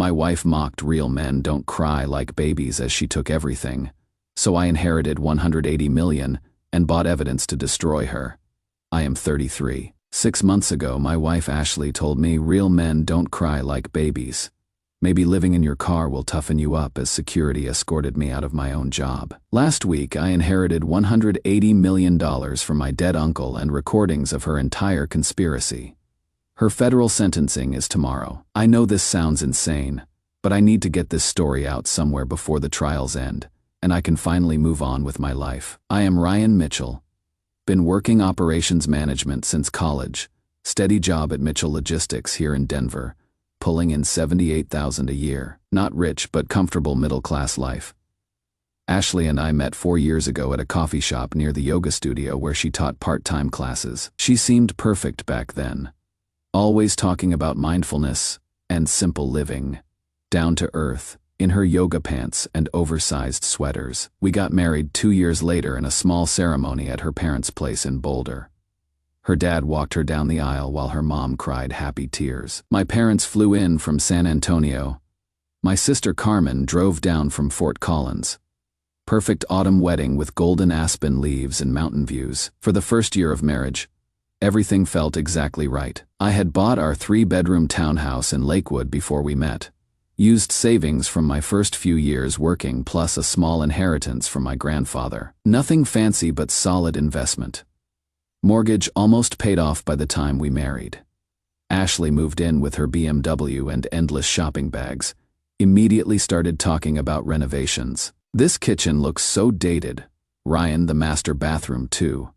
My wife mocked real men don't cry like babies as she took everything, so I inherited $180 million and bought evidence to destroy her. I am 33. 6 months ago, my wife Ashley told me real men don't cry like babies. Maybe living in your car will toughen you up, as security escorted me out of my own job. Last week, I inherited $180 million from my dead uncle and recordings of her entire conspiracy. Her federal sentencing is tomorrow. I know this sounds insane, but I need to get this story out somewhere before the trials end, and I can finally move on with my life. I am Ryan Mitchell. Been working operations management since college. Steady job at Mitchell Logistics here in Denver, pulling in $78,000 a year. Not rich, but comfortable middle-class life. Ashley and I met 4 years ago at a coffee shop near the yoga studio where she taught part-time classes. She seemed perfect back then, always talking about mindfulness and simple living, down to earth, in her yoga pants and oversized sweaters. We got married 2 years later in a small ceremony at her parents' place in Boulder. Her dad walked her down the aisle while her mom cried happy tears. My parents flew in from San Antonio. My sister Carmen drove down from Fort Collins. Perfect autumn wedding with golden aspen leaves and mountain views. For the first year of marriage, everything felt exactly right. I had bought our 3-bedroom townhouse in Lakewood before we met. Used savings from my first few years working plus a small inheritance from my grandfather. Nothing fancy but solid investment. Mortgage almost paid off by the time we married. Ashley moved in with her BMW and endless shopping bags. Immediately started talking about renovations. This kitchen looks so dated. Ryan, the master bathroom too.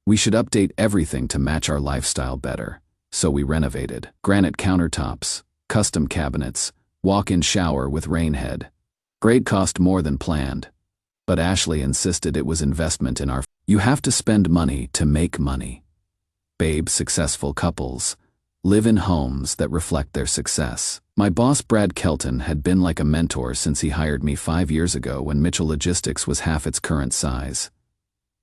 We should update everything to match our lifestyle better. So we renovated. Granite countertops, custom cabinets, walk-in shower with rain head. Grade cost more than planned, but Ashley insisted it was investment in our. You have to spend money to make money. Babe, successful couples live in homes that reflect their success. My boss Brad Kelton had been like a mentor since he hired me 5 years ago when Mitchell Logistics was half its current size.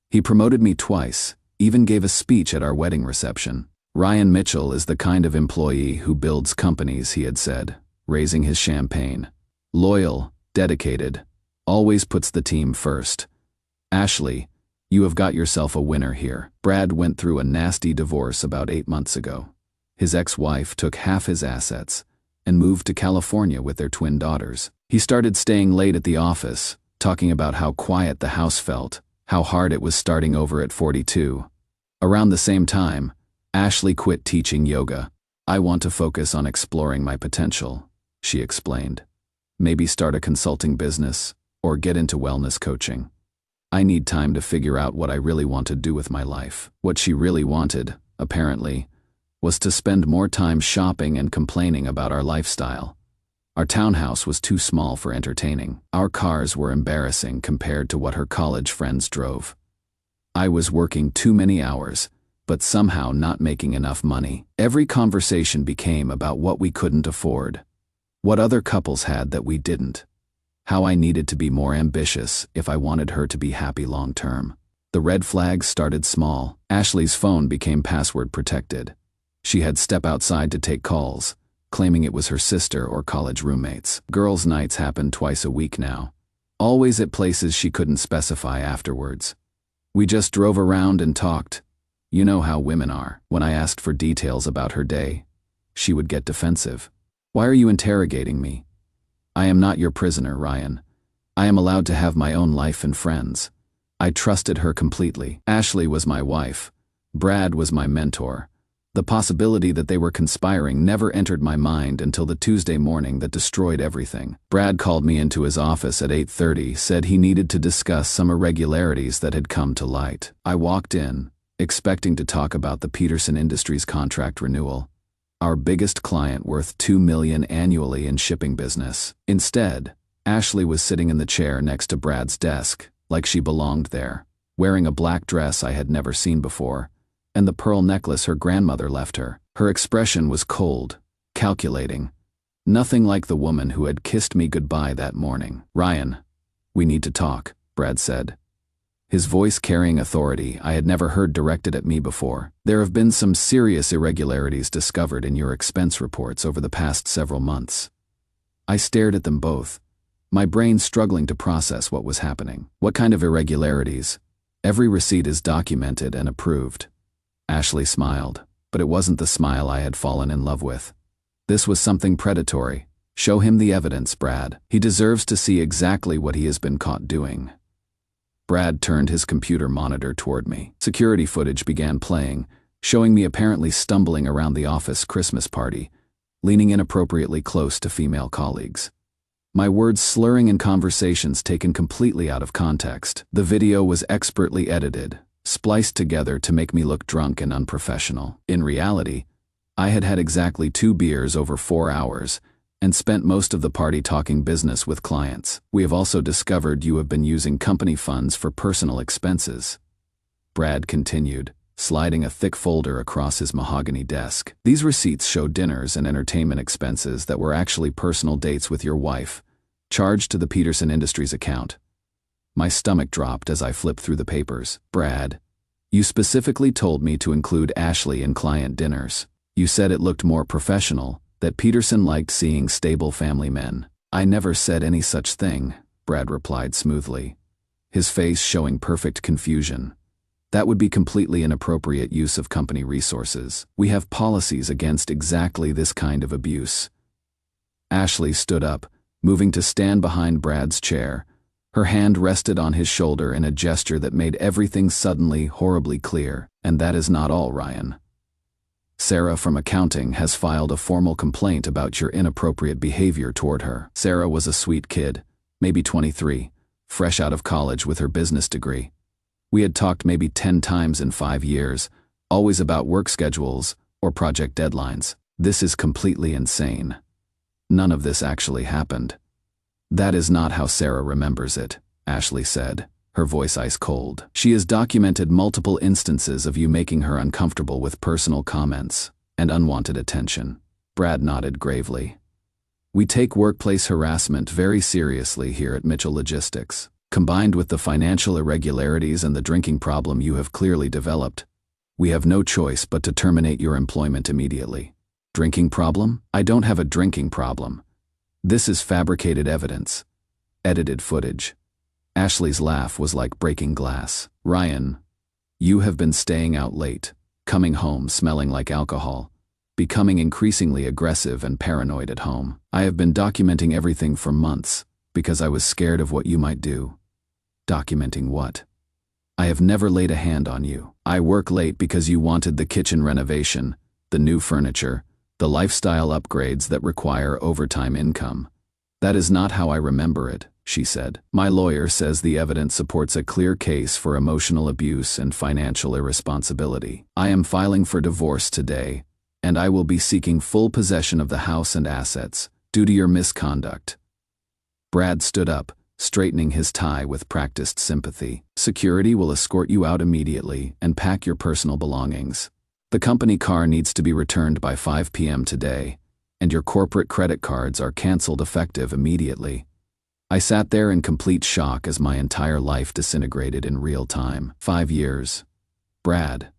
He promoted me twice, even gave a speech at our wedding reception. Ryan Mitchell is the kind of employee who builds companies, he had said, raising his champagne. Loyal, dedicated, always puts the team first. Ashley, you have got yourself a winner here. Brad went through a nasty divorce about 8 months ago. His ex-wife took half his assets and moved to California with their twin daughters. He started staying late at the office, talking about how quiet the house felt, how hard it was starting over at 42. Around the same time, Ashley quit teaching yoga. I want to focus on exploring my potential, she explained. Maybe start a consulting business or get into wellness coaching. I need time to figure out what I really want to do with my life. What she really wanted, apparently, was to spend more time shopping and complaining about our lifestyle. Our townhouse was too small for entertaining. Our cars were embarrassing compared to what her college friends drove. I was working too many hours, but somehow not making enough money. Every conversation became about what we couldn't afford, what other couples had that we didn't, how I needed to be more ambitious if I wanted her to be happy long term. The red flags started small. Ashley's phone became password protected. She had step outside to take calls, claiming it was her sister or college roommates. Girls' nights happened twice a week now, always at places she couldn't specify afterwards. We just drove around and talked. You know how women are. When I asked for details about her day, she would get defensive. Why are you interrogating me? I am not your prisoner, Ryan. I am allowed to have my own life and friends. I trusted her completely. Ashley was my wife. Brad was my mentor. The possibility that they were conspiring never entered my mind until the Tuesday morning that destroyed everything. Brad called me into his office at 8:30, said he needed to discuss some irregularities that had come to light. I walked in, expecting to talk about the Peterson Industries contract renewal, our biggest client worth $2 million annually in shipping business. Instead, Ashley was sitting in the chair next to Brad's desk, like she belonged there, wearing a black dress I had never seen before, and the pearl necklace her grandmother left her. Her expression was cold, calculating, nothing like the woman who had kissed me goodbye that morning. Ryan, we need to talk, Brad said, his voice carrying authority I had never heard directed at me before. There have been some serious irregularities discovered in your expense reports over the past several months. I stared at them both, my brain struggling to process what was happening. What kind of irregularities? Every receipt is documented and approved. Ashley smiled, but it wasn't the smile I had fallen in love with. This was something predatory. Show him the evidence, Brad. He deserves to see exactly what he has been caught doing. Brad turned his computer monitor toward me. Security footage began playing, showing me apparently stumbling around the office Christmas party, leaning inappropriately close to female colleagues. My words slurring in conversations taken completely out of context. The video was expertly edited, spliced together to make me look drunk and unprofessional. In reality, I had had exactly 2 beers over 4 hours, and spent most of the party talking business with clients. We have also discovered you have been using company funds for personal expenses. Brad continued, sliding a thick folder across his mahogany desk. These receipts show dinners and entertainment expenses that were actually personal dates with your wife, charged to the Peterson Industries account. My stomach dropped as I flipped through the papers. Brad, you specifically told me to include Ashley in client dinners. You said it looked more professional, that Peterson liked seeing stable family men. I never said any such thing, Brad replied smoothly, his face showing perfect confusion. That would be completely inappropriate use of company resources. We have policies against exactly this kind of abuse. Ashley stood up, moving to stand behind Brad's chair. Her hand rested on his shoulder in a gesture that made everything suddenly horribly clear. And that is not all, Ryan. Sarah from accounting has filed a formal complaint about your inappropriate behavior toward her. Sarah was a sweet kid, maybe 23, fresh out of college with her business degree. We had talked maybe 10 times in 5 years, always about work schedules or project deadlines. This is completely insane. None of this actually happened. That is not how Sarah remembers it, Ashley said, her voice ice cold. She has documented multiple instances of you making her uncomfortable with personal comments and unwanted attention. Brad nodded gravely. We take workplace harassment very seriously here at Mitchell Logistics. Combined with the financial irregularities and the drinking problem you have clearly developed, we have no choice but to terminate your employment immediately. Drinking problem? I don't have a drinking problem. This is fabricated evidence. Edited footage. Ashley's laugh was like breaking glass. Ryan, you have been staying out late, coming home smelling like alcohol, becoming increasingly aggressive and paranoid at home. I have been documenting everything for months because I was scared of what you might do. Documenting what? I have never laid a hand on you. I work late because you wanted the kitchen renovation, the new furniture, the lifestyle upgrades that require overtime income. That is not how I remember it, she said. My lawyer says the evidence supports a clear case for emotional abuse and financial irresponsibility. I am filing for divorce today, and I will be seeking full possession of the house and assets due to your misconduct. Brad stood up, straightening his tie with practiced sympathy. Security will escort you out immediately and pack your personal belongings. The company car needs to be returned by 5 p.m. today, and your corporate credit cards are canceled effective immediately. I sat there in complete shock as my entire life disintegrated in real time. 5 years. Brad.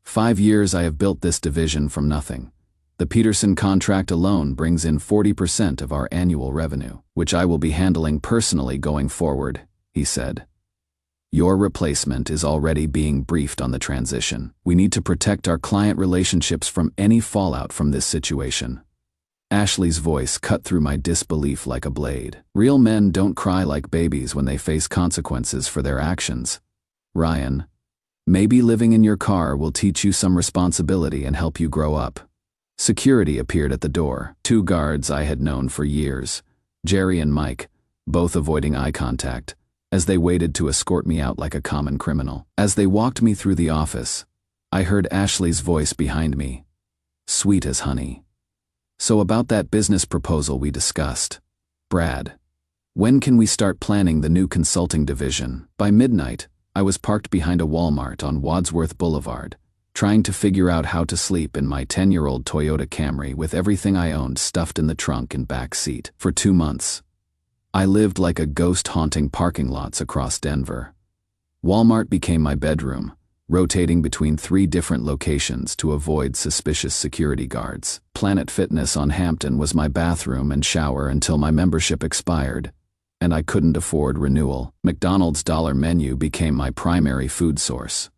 5 years I have built this division from nothing. The Peterson contract alone brings in 40% of our annual revenue, which I will be handling personally going forward, he said. Your replacement is already being briefed on the transition. We need to protect our client relationships from any fallout from this situation. Ashley's voice cut through my disbelief like a blade. Real men don't cry like babies when they face consequences for their actions. Ryan, maybe living in your car will teach you some responsibility and help you grow up. Security appeared at the door. 2 guards I had known for years, Jerry and Mike, both avoiding eye contact, as they waited to escort me out like a common criminal. As they walked me through the office, I heard Ashley's voice behind me, sweet as honey. So about that business proposal we discussed. Brad, when can we start planning the new consulting division? By midnight, I was parked behind a Walmart on Wadsworth Boulevard, trying to figure out how to sleep in my 10-year-old Toyota Camry with everything I owned stuffed in the trunk and back seat. For 2 months, I lived like a ghost haunting parking lots across Denver. Walmart became my bedroom, rotating between 3 different locations to avoid suspicious security guards. Planet Fitness on Hampton was my bathroom and shower until my membership expired, and I couldn't afford renewal. McDonald's dollar menu became my primary food source.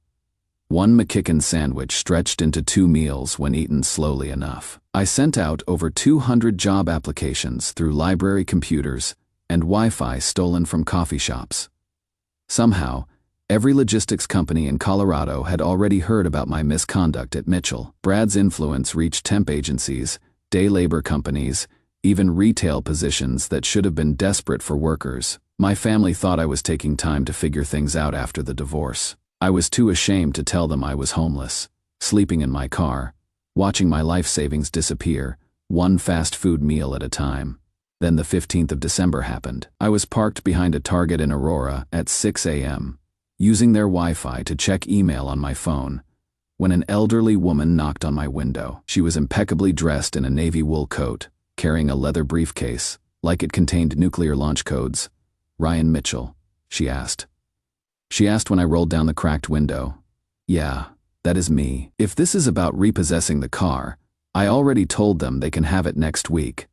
One McChicken sandwich stretched into 2 meals when eaten slowly enough. I sent out over 200 job applications through library computers and Wi-Fi stolen from coffee shops. Somehow, every logistics company in Colorado had already heard about my misconduct at Mitchell. Brad's influence reached temp agencies, day labor companies, even retail positions that should have been desperate for workers. My family thought I was taking time to figure things out after the divorce. I was too ashamed to tell them I was homeless, sleeping in my car, watching my life savings disappear, one fast food meal at a time. Then the 15th of December happened. I was parked behind a Target in Aurora at 6 a.m., using their Wi-Fi to check email on my phone, when an elderly woman knocked on my window. She was impeccably dressed in a navy wool coat, carrying a leather briefcase, like it contained nuclear launch codes. "Ryan Mitchell?" she asked. She asked when I rolled down the cracked window. "Yeah, that is me. If this is about repossessing the car, I already told them they can have it next week."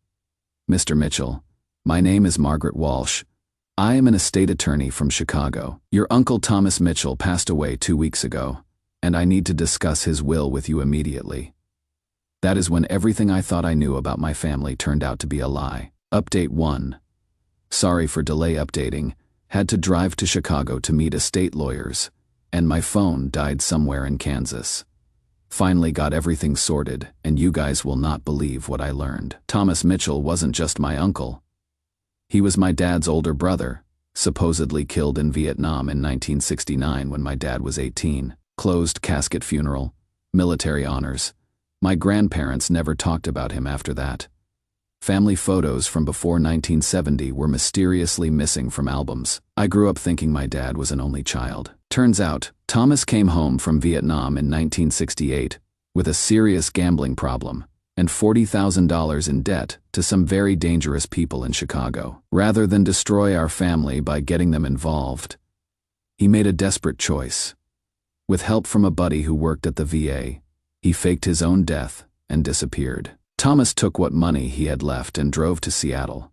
"Mr. Mitchell, my name is Margaret Walsh. I am an estate attorney from Chicago. Your uncle Thomas Mitchell passed away 2 weeks ago, and I need to discuss his will with you immediately." That is when everything I thought I knew about my family turned out to be a lie. Update 1. Sorry for delay updating. Had to drive to Chicago to meet estate lawyers, and my phone died somewhere in Kansas. Finally got everything sorted, and you guys will not believe what I learned. Thomas Mitchell wasn't just my uncle. He was my dad's older brother, supposedly killed in Vietnam in 1969 when my dad was 18. Closed casket funeral, military honors. My grandparents never talked about him after that. Family photos from before 1970 were mysteriously missing from albums. I grew up thinking my dad was an only child. Turns out, Thomas came home from Vietnam in 1968 with a serious gambling problem and $40,000 in debt to some very dangerous people in Chicago. Rather than destroy our family by getting them involved, he made a desperate choice. With help from a buddy who worked at the VA, he faked his own death and disappeared. Thomas took what money he had left and drove to Seattle.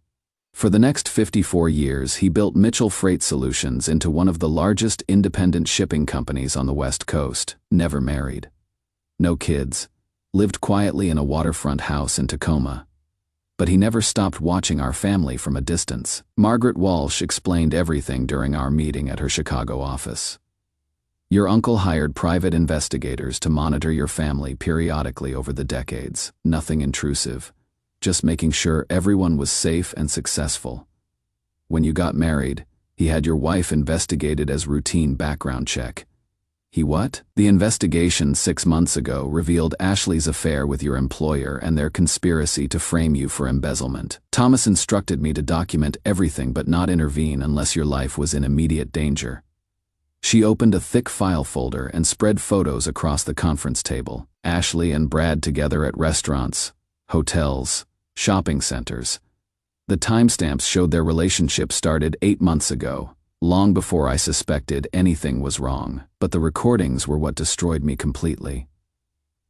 For the next 54 years, he built Mitchell Freight Solutions into one of the largest independent shipping companies on the West Coast. Never married. No kids. Lived quietly in a waterfront house in Tacoma. But he never stopped watching our family from a distance. Margaret Walsh explained everything during our meeting at her Chicago office. Your uncle hired private investigators to monitor your family periodically over the decades. Nothing intrusive, just making sure everyone was safe and successful. When you got married, he had your wife investigated as routine background check. He what? The investigation 6 months ago revealed Ashley's affair with your employer and their conspiracy to frame you for embezzlement. Thomas instructed me to document everything but not intervene unless your life was in immediate danger. She opened a thick file folder and spread photos across the conference table. Ashley and Brad together at restaurants, hotels, shopping centers. The timestamps showed their relationship started 8 months ago, long before I suspected anything was wrong. But the recordings were what destroyed me completely.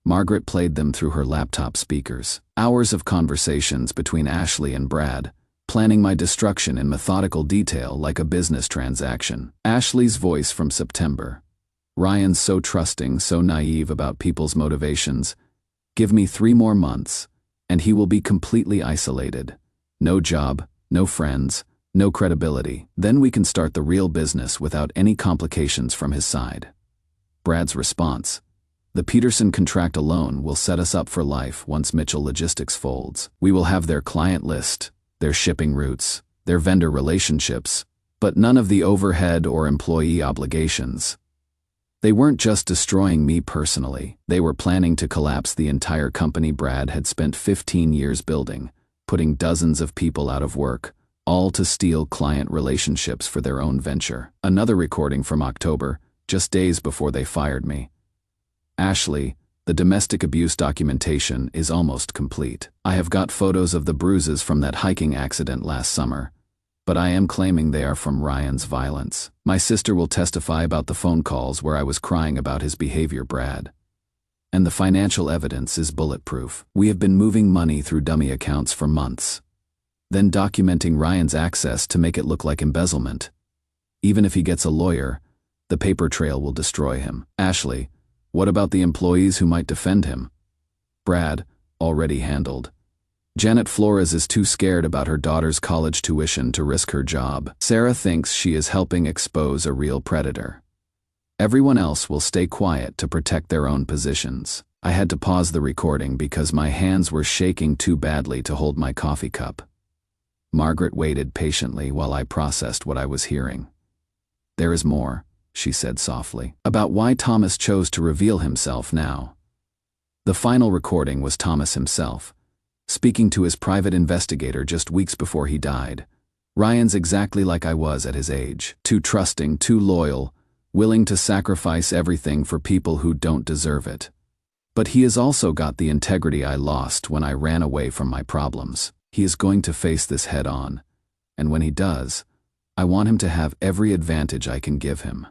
Margaret played them through her laptop speakers. Hours of conversations between Ashley and Brad, planning my destruction in methodical detail like a business transaction. Ashley's voice from September. Ryan's so trusting, so naive about people's motivations. Give me 3 more months, and he will be completely isolated. No job, no friends, no credibility. Then we can start the real business without any complications from his side. Brad's response. The Peterson contract alone will set us up for life once Mitchell Logistics folds. We will have their client list, their shipping routes, their vendor relationships, but none of the overhead or employee obligations. They weren't just destroying me personally, they were planning to collapse the entire company Brad had spent 15 years building, putting dozens of people out of work, all to steal client relationships for their own venture. Another recording from October, just days before they fired me. Ashley, the domestic abuse documentation is almost complete. I have got photos of the bruises from that hiking accident last summer. but I am claiming they are from Ryan's violence. My sister will testify about the phone calls where I was crying about his behavior, Brad. And the financial evidence is bulletproof. We have been moving money through dummy accounts for months, then documenting Ryan's access to make it look like embezzlement. Even if he gets a lawyer, the paper trail will destroy him. Ashley, what about the employees who might defend him? Brad, already handled. Janet Flores is too scared about her daughter's college tuition to risk her job. Sarah thinks she is helping expose a real predator. Everyone else will stay quiet to protect their own positions. I had to pause the recording because my hands were shaking too badly to hold my coffee cup. Margaret waited patiently while I processed what I was hearing. There is more, she said softly, about why Thomas chose to reveal himself now. The final recording was Thomas himself, speaking to his private investigator just weeks before he died. Ryan's exactly like I was at his age, too trusting, too loyal, willing to sacrifice everything for people who don't deserve it. But he has also got the integrity I lost when I ran away from my problems. He is going to face this head on, and when he does, I want him to have every advantage I can give him.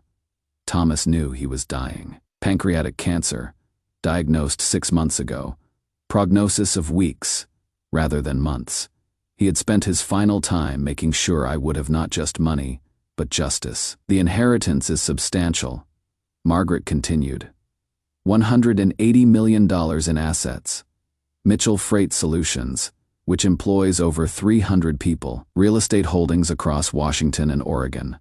Thomas knew he was dying. Pancreatic cancer, diagnosed 6 months ago. Prognosis of weeks, rather than months. He had spent his final time making sure I would have not just money, but justice. The inheritance is substantial, Margaret continued. $180 million in assets. Mitchell Freight Solutions, which employs over 300 people, real estate holdings across Washington and Oregon,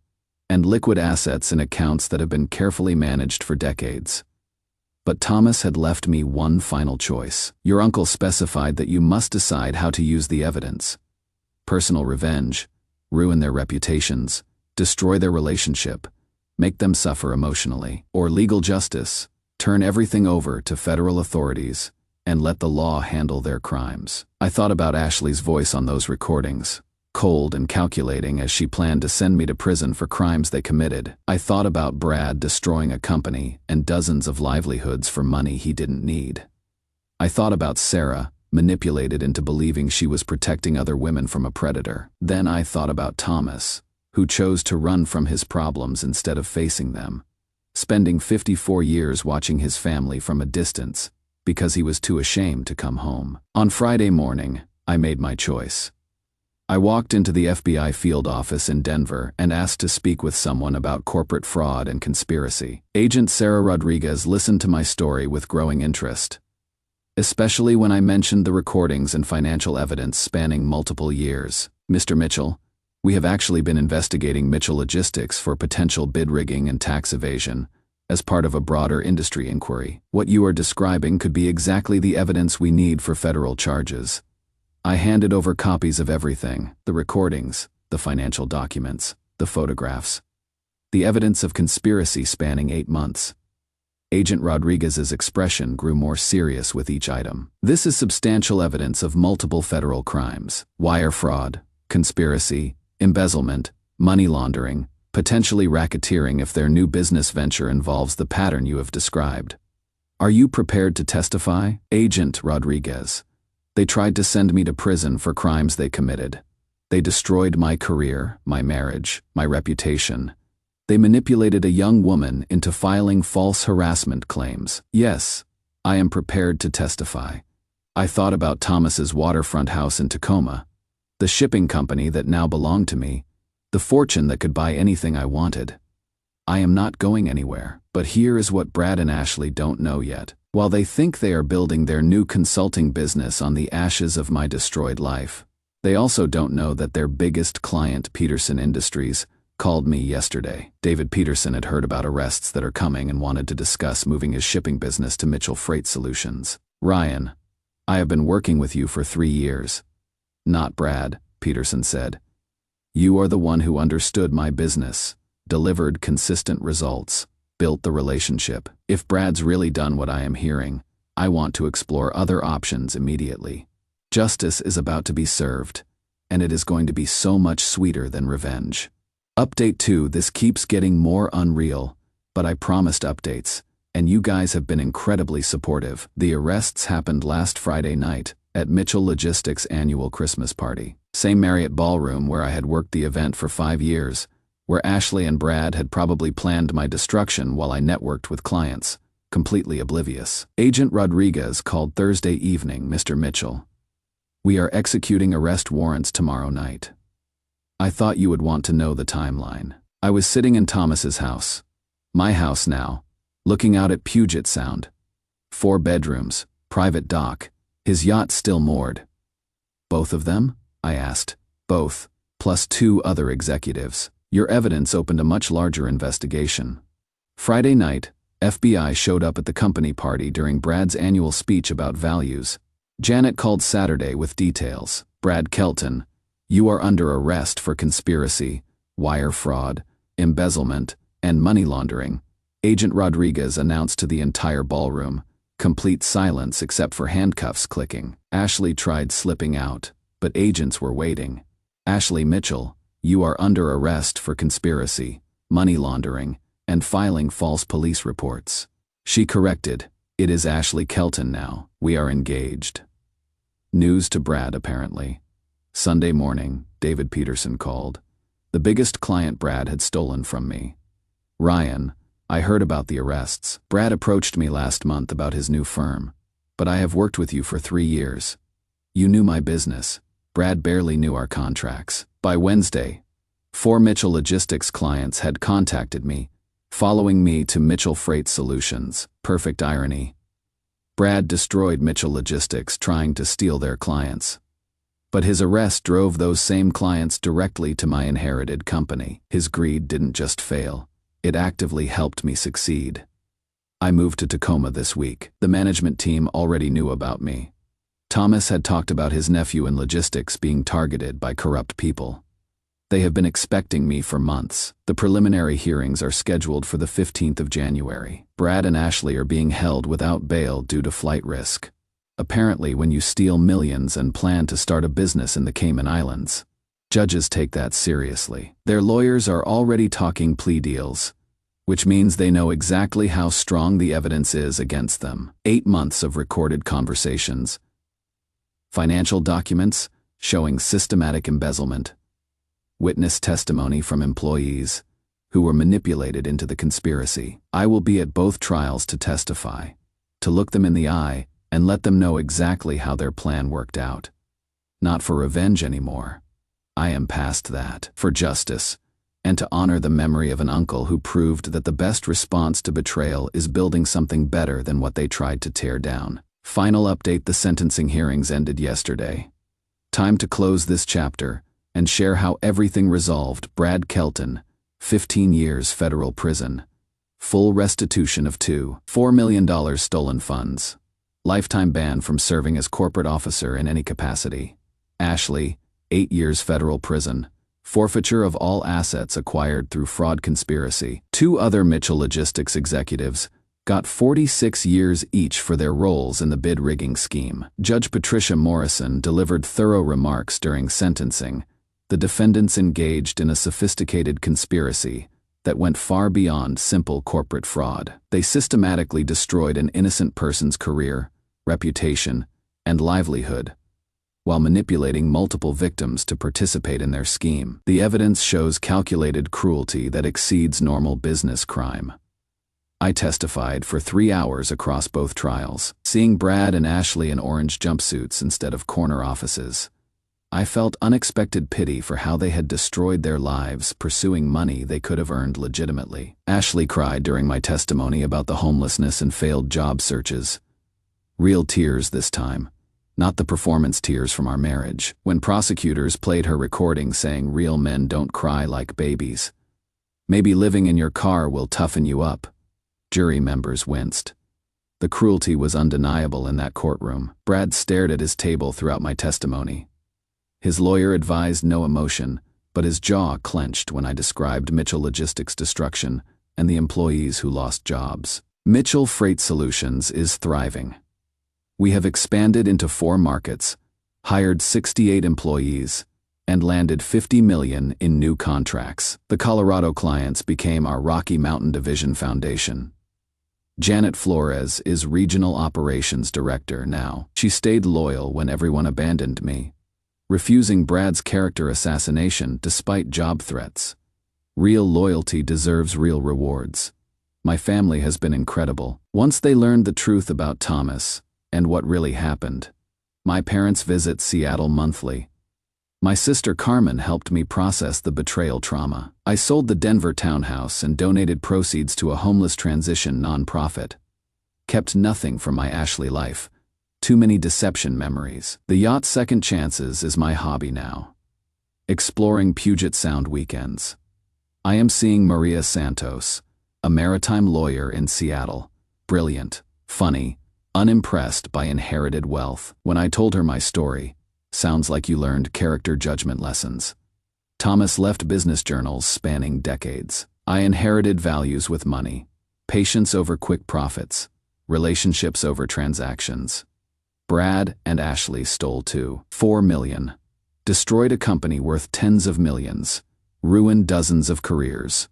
and liquid assets in accounts that have been carefully managed for decades. But Thomas had left me one final choice. Your uncle specified that you must decide how to use the evidence. Personal revenge, ruin their reputations, destroy their relationship, make them suffer emotionally, or legal justice, turn everything over to federal authorities, and let the law handle their crimes. I thought about Ashley's voice on those recordings, cold and calculating as she planned to send me to prison for crimes they committed. I thought about Brad destroying a company and dozens of livelihoods for money he didn't need. I thought about Sarah, manipulated into believing she was protecting other women from a predator. Then I thought about Thomas, who chose to run from his problems instead of facing them, spending 54 years watching his family from a distance because he was too ashamed to come home. On Friday morning, I made my choice. I walked into the FBI field office in Denver and asked to speak with someone about corporate fraud and conspiracy. Agent Sarah Rodriguez listened to my story with growing interest, especially when I mentioned the recordings and financial evidence spanning multiple years. Mr. Mitchell, we have actually been investigating Mitchell Logistics for potential bid rigging and tax evasion as part of a broader industry inquiry. What you are describing could be exactly the evidence we need for federal charges. I handed over copies of everything, the recordings, the financial documents, the photographs, the evidence of conspiracy spanning 8 months. Agent Rodriguez's expression grew more serious with each item. This is substantial evidence of multiple federal crimes: wire fraud, conspiracy, embezzlement, money laundering, potentially racketeering if their new business venture involves the pattern you have described. Are you prepared to testify? Agent Rodriguez, they tried to send me to prison for crimes they committed. They destroyed my career, my marriage, my reputation. They manipulated a young woman into filing false harassment claims. Yes, I am prepared to testify. I thought about Thomas's waterfront house in Tacoma, the shipping company that now belonged to me, the fortune that could buy anything I wanted. I am not going anywhere, but here is what Brad and Ashley don't know yet. While they think they are building their new consulting business on the ashes of my destroyed life, they also don't know that their biggest client, Peterson Industries, called me yesterday. David Peterson had heard about arrests that are coming and wanted to discuss moving his shipping business to Mitchell Freight Solutions. Ryan, I have been working with you for 3 years. Not Brad, Peterson said. You are the one who understood my business, delivered consistent results, built the relationship. If Brad's really done what I am hearing, I want to explore other options immediately. Justice is about to be served, and it is going to be so much sweeter than revenge. Update 2: this keeps getting more unreal, but I promised updates, and you guys have been incredibly supportive. The arrests happened last Friday night at Mitchell Logistics' annual Christmas party. Same Marriott ballroom where I had worked the event for 5 years, where Ashley and Brad had probably planned my destruction while I networked with clients, completely oblivious. Agent Rodriguez called Thursday evening, Mr. Mitchell. We are executing arrest warrants tomorrow night. I thought you would want to know the timeline. I was sitting in Thomas's house, my house now, looking out at Puget Sound. 4 bedrooms, private dock, his yacht still moored. Both of them? I asked. Both, plus 2 other executives. Your evidence opened a much larger investigation. Friday night, FBI showed up at the company party during Brad's annual speech about values. Janet called Saturday with details. Brad Kelton, you are under arrest for conspiracy, wire fraud, embezzlement, and money laundering. Agent Rodriguez announced to the entire ballroom. Complete silence except for handcuffs clicking. Ashley tried slipping out, but agents were waiting. Ashley Mitchell, you are under arrest for conspiracy, money laundering, and filing false police reports. She corrected, it is Ashley Kelton now. We are engaged. News to Brad, apparently. Sunday morning, David Peterson called. The biggest client Brad had stolen from me. Ryan, I heard about the arrests. Brad approached me last month about his new firm. But I have worked with you for 3 years. You knew my business. Brad barely knew our contracts. By Wednesday, 4 Mitchell Logistics clients had contacted me, following me to Mitchell Freight Solutions. Perfect irony. Brad destroyed Mitchell Logistics trying to steal their clients. But his arrest drove those same clients directly to my inherited company. His greed didn't just fail, it actively helped me succeed. I moved to Tacoma this week. The management team already knew about me. Thomas had talked about his nephew in logistics being targeted by corrupt people. They have been expecting me for months. The preliminary hearings are scheduled for the 15th of January. Brad and Ashley are being held without bail due to flight risk. Apparently, when you steal millions and plan to start a business in the Cayman Islands, judges take that seriously. Their lawyers are already talking plea deals, which means they know exactly how strong the evidence is against them. 8 months of recorded conversations, financial documents showing systematic embezzlement, witness testimony from employees who were manipulated into the conspiracy. I will be at both trials to testify, to look them in the eye and let them know exactly how their plan worked out. Not for revenge anymore. I am past that. For justice, and to honor the memory of an uncle who proved that the best response to betrayal is building something better than what they tried to tear down. Final update: the sentencing hearings ended yesterday. Time to close this chapter and share how everything resolved. Brad Kelton, 15 years federal prison. Full restitution of $4 million stolen funds. Lifetime ban from serving as corporate officer in any capacity. Ashley, 8 years federal prison. Forfeiture of all assets acquired through fraud conspiracy. 2 other Mitchell Logistics executives got 46 years each for their roles in the bid rigging scheme. Judge Patricia Morrison delivered thorough remarks during sentencing. The defendants engaged in a sophisticated conspiracy that went far beyond simple corporate fraud. They systematically destroyed an innocent person's career, reputation, and livelihood, while manipulating multiple victims to participate in their scheme. The evidence shows calculated cruelty that exceeds normal business crime. I testified for 3 hours across both trials, seeing Brad and Ashley in orange jumpsuits instead of corner offices. I felt unexpected pity for how they had destroyed their lives pursuing money they could have earned legitimately. Ashley cried during my testimony about the homelessness and failed job searches. Real tears this time, not the performance tears from our marriage. When prosecutors played her recording saying real men don't cry like babies, maybe living in your car will toughen you up, jury members winced. The cruelty was undeniable in that courtroom. Brad stared at his table throughout my testimony. His lawyer advised no emotion, but his jaw clenched when I described Mitchell Logistics' destruction and the employees who lost jobs. Mitchell Freight Solutions is thriving. We have expanded into 4 markets, hired 68 employees, and landed $50 million in new contracts. The Colorado clients became our Rocky Mountain Division foundation. Janet Flores is Regional Operations Director now. She stayed loyal when everyone abandoned me. refusing Brad's character assassination despite job threats. Real loyalty deserves real rewards. My family has been incredible. Once they learned the truth about Thomas and what really happened. My parents visit Seattle monthly. My sister Carmen helped me process the betrayal trauma. I sold the Denver townhouse and donated proceeds to a homeless transition nonprofit. Kept nothing from my Ashley life. Too many deception memories. The yacht Second Chances is my hobby now. Exploring Puget Sound weekends. I am seeing Maria Santos, a maritime lawyer in Seattle. Brilliant, funny, unimpressed by inherited wealth. When I told her my story, sounds like you learned character judgment lessons. Thomas left business journals spanning decades. I inherited values with money. Patience over quick profits. Relationships over transactions. Brad and Ashley stole $4 million. Destroyed a company worth tens of millions. Ruined dozens of careers.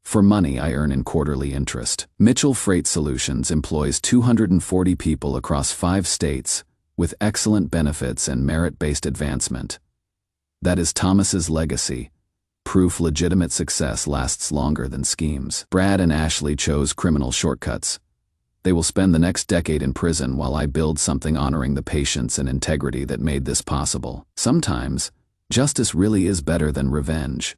For money I earn in quarterly interest. Mitchell Freight Solutions employs 240 people across 5 states with excellent benefits and merit-based advancement. That is Thomas's legacy. Proof legitimate success lasts longer than schemes. Brad and Ashley chose criminal shortcuts. They will spend the next decade in prison while I build something honoring the patience and integrity that made this possible. Sometimes, justice really is better than revenge.